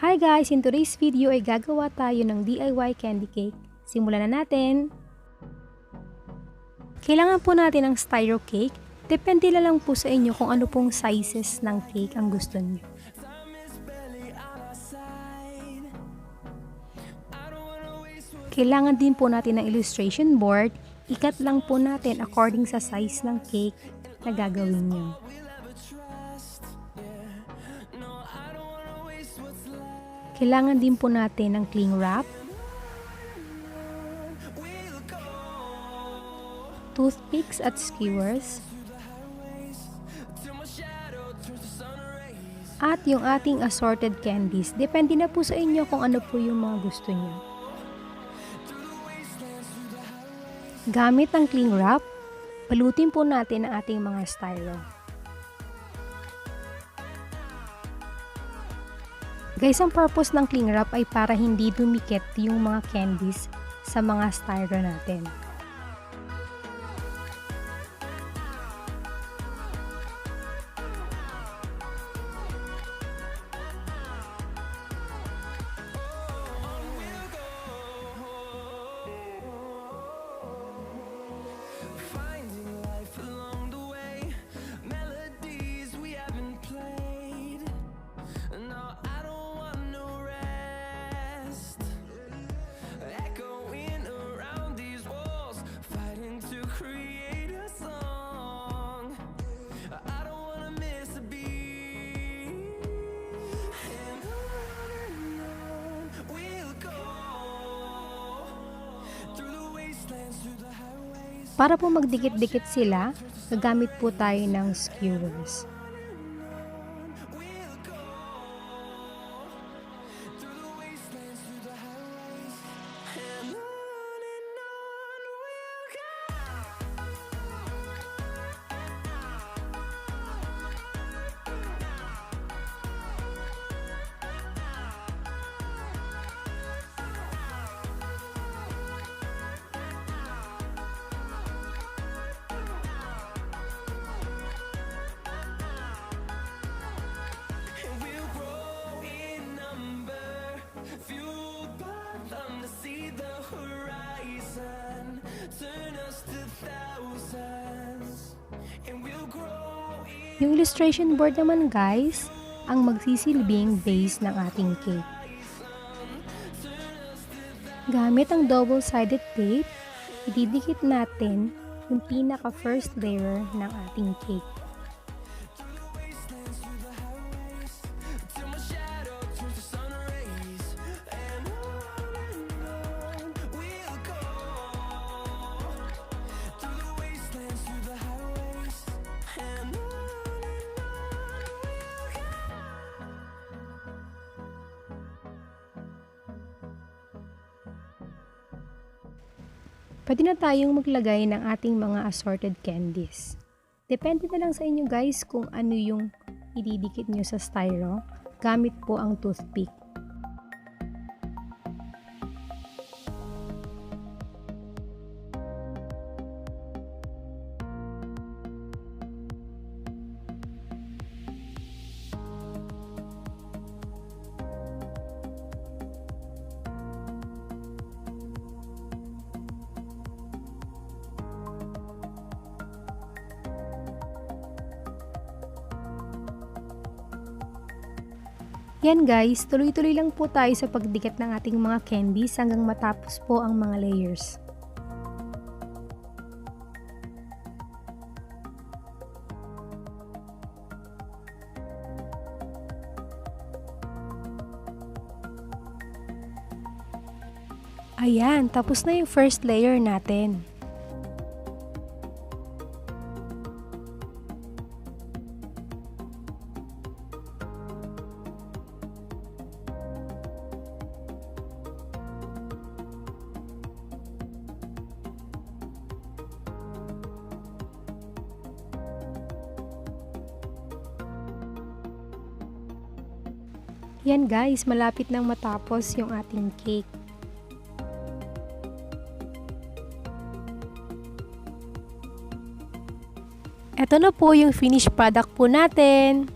Hi guys! In today's video ay gagawa tayo ng DIY candy cake. Simulan na natin! Kailangan po natin ng styro cake. Depende na lang po sa inyo kung ano pong sizes ng cake ang gusto niyo. Kailangan din po natin ng illustration board. Ikat lang po natin according sa size ng cake na gagawin niyo. Kailangan din po natin ng cling wrap, toothpicks at skewers, at yung ating assorted candies. Depende na po sa inyo kung ano po yung mga gusto niyo. Gamit ang cling wrap, balutin po natin ang ating mga styro. Guys, ang purpose ng cling wrap ay para hindi dumikit yung mga candies sa mga styro natin. Para po magdikit-dikit sila, gagamit po tayo ng skewers. Yung illustration board naman guys, ang magsisilbing base ng ating cake. Gamit ang double-sided tape, ididikit natin yung pinaka first layer ng ating cake. Pwede na tayong maglagay ng ating mga assorted candies. Depende na lang sa inyo guys kung ano yung ididikit nyo sa styro. Gamit po ang toothpick. Yan guys, tuloy-tuloy lang po tayo sa pagdikit ng ating mga candies hanggang matapos po ang mga layers. Ayan, tapos na yung first layer natin. Yan guys, malapit nang matapos yung ating cake. Ito na po yung finished product po natin.